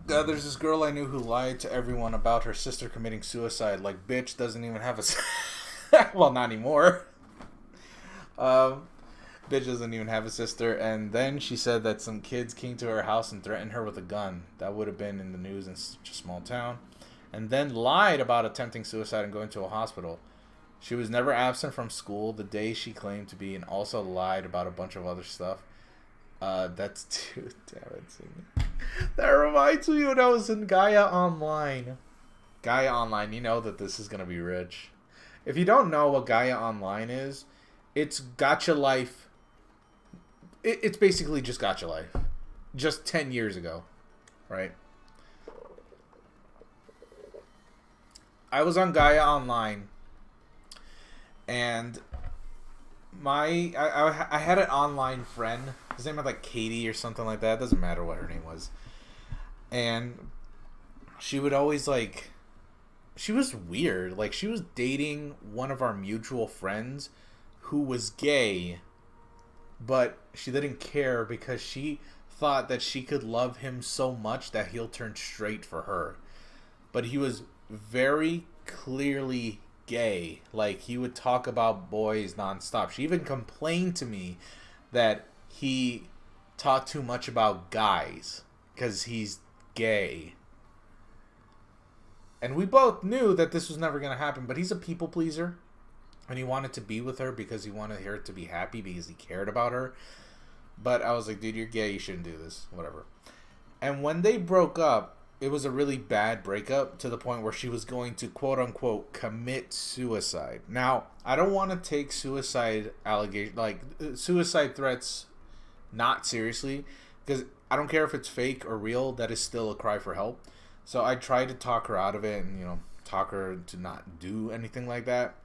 There's this girl I knew who lied to everyone about her sister committing suicide. Like, bitch doesn't even have a... well, not anymore. Bitch doesn't even have a sister. And then she said that some kids came to her house and threatened her with a gun. That would have been in the news in such a small town. And then lied about attempting suicide and going to a hospital. She was never absent from school the day she claimed to be, and also lied about a bunch of other stuff. That's too damn. That reminds me when I was in Gaia Online. Gaia Online, you know that this is gonna be rich. If you don't know what Gaia Online is, it's Gacha Life. It's basically just Gacha Life. Just 10 years ago. Right? I was on Gaia Online. And I had an online friend. His name was like Katie or something like that. It doesn't matter what her name was. And she would always like... She was weird. Like, she was dating one of our mutual friends who was gay. But she didn't care because she thought that she could love him so much that he'll turn straight for her. But he was very clearly gay. Like, he would talk about boys nonstop. She even complained to me that he talked too much about guys because he's gay. And we both knew that this was never going to happen, but he's a people pleaser. And he wanted to be with her because he wanted her to be happy because he cared about her. But I was like, dude, you're gay. You shouldn't do this. Whatever. And when they broke up, it was a really bad breakup to the point where she was going to, quote unquote, commit suicide. Now, I don't want to take suicide suicide threats not seriously, because I don't care if it's fake or real. That is still a cry for help. So I tried to talk her out of it and, talk her to not do anything like that.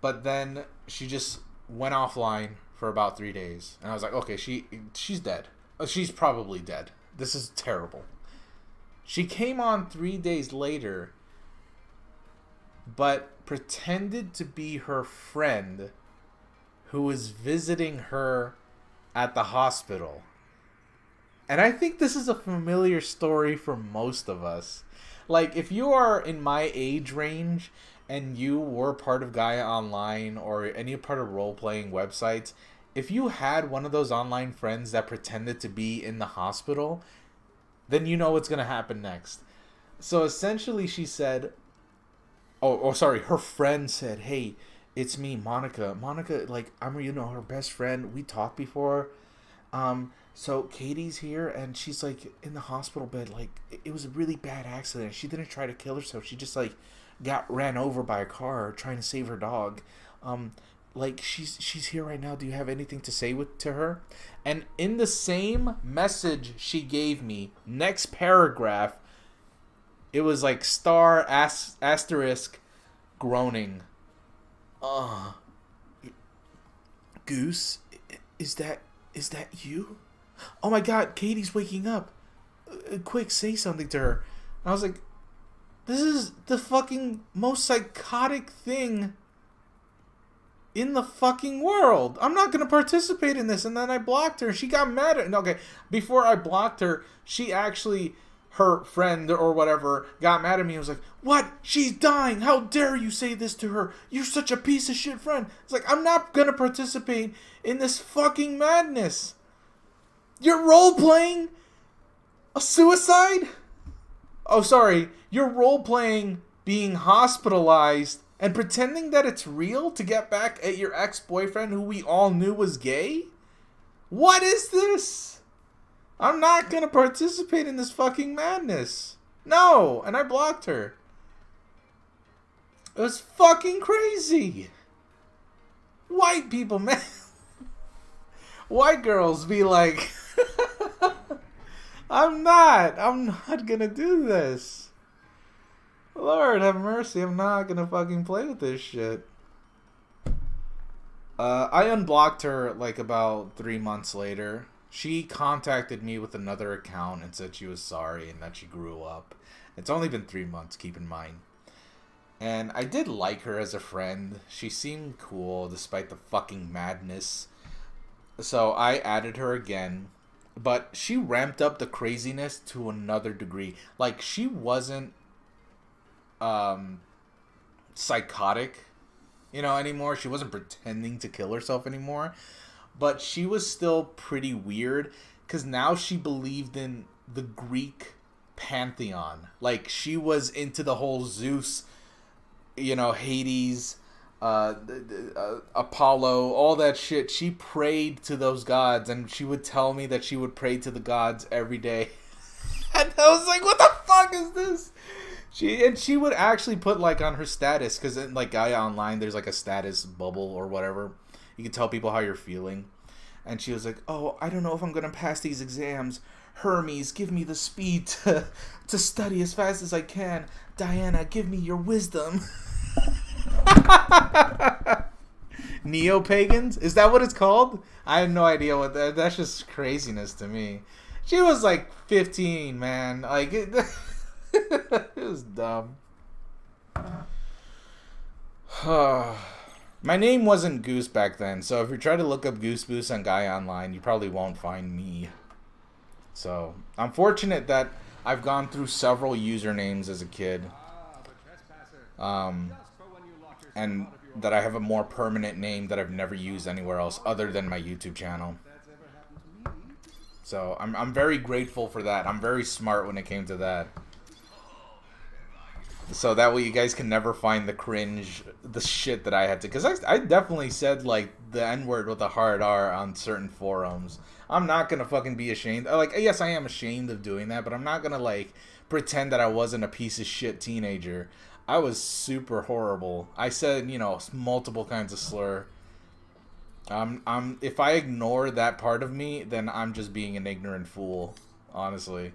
But then she just went offline for about 3 days. And I was like, okay, she's dead. She's probably dead. This is terrible. She came on 3 days later, but pretended to be her friend who was visiting her at the hospital. And I think this is a familiar story for most of us. Like, if you are in my age range and you were part of Gaia Online or any part of role-playing websites, if you had one of those online friends that pretended to be in the hospital, then you know what's going to happen next. So essentially she said, her friend said, hey, it's me, Monica. Monica, like, I'm, her best friend. We talked before. So Katie's here and she's like in the hospital bed. Like, it was a really bad accident. She didn't try to kill herself. She just like got ran over by a car trying to save her dog. Like, she's here right now. Do you have anything to say to her? And in the same message she gave me, next paragraph, it was like star asterisk groaning. Goose, is that you? Oh my God, Katie's waking up. Quick, say something to her. And I was like, this is the fucking most psychotic thing in the fucking world. I'm not going to participate in this. And then I blocked her. She got mad at... Okay, before I blocked her, she actually... her friend or whatever got mad at me and was like, what? She's dying. How dare you say this to her? You're such a piece of shit friend. It's like, I'm not going to participate in this fucking madness. You're role-playing a suicide? Oh, sorry. You're role-playing being hospitalized and pretending that it's real to get back at your ex-boyfriend who we all knew was gay? What is this? I'm not going to participate in this fucking madness. No. And I blocked her. It was fucking crazy. White people, man. White girls be like, I'm not going to do this. Lord have mercy. I'm not going to fucking play with this shit. I unblocked her like about 3 months later. She contacted me with another account and said she was sorry and that she grew up. It's only been 3 months, keep in mind. And I did like her as a friend. She seemed cool despite the fucking madness. So I added her again. But she ramped up the craziness to another degree. Like, she wasn't psychotic, anymore. She wasn't pretending to kill herself anymore. But she was still pretty weird because now she believed in the Greek pantheon. Like, she was into the whole Zeus, Hades, Apollo, all that shit. She prayed to those gods, and she would tell me that she would pray to the gods every day. And I was like, what the fuck is this? She would actually put, like, on her status, because in, like, Gaia Online, there's, like, a status bubble or whatever. You can tell people how you're feeling. And she was like, oh, I don't know if I'm going to pass these exams. Hermes, give me the speed to study as fast as I can. Diana, give me your wisdom. Neo-pagans? Is that what it's called? I have no idea what that's just craziness to me. She was like 15, man. Like, it was dumb. My name wasn't Goose back then, so if you try to look up Goose Boose on Gaia Online, you probably won't find me. So, I'm fortunate that I've gone through several usernames as a kid. And that I have a more permanent name that I've never used anywhere else other than my YouTube channel. So, I'm very grateful for that. I'm very smart when it came to that. So that way you guys can never find the cringe, the shit that I had to... Because I definitely said, like, the N-word with a hard R on certain forums. I'm not going to fucking be ashamed. Like, yes, I am ashamed of doing that, but I'm not going to, like, pretend that I wasn't a piece of shit teenager. I was super horrible. I said, multiple kinds of slur. If I ignore that part of me, then I'm just being an ignorant fool, honestly.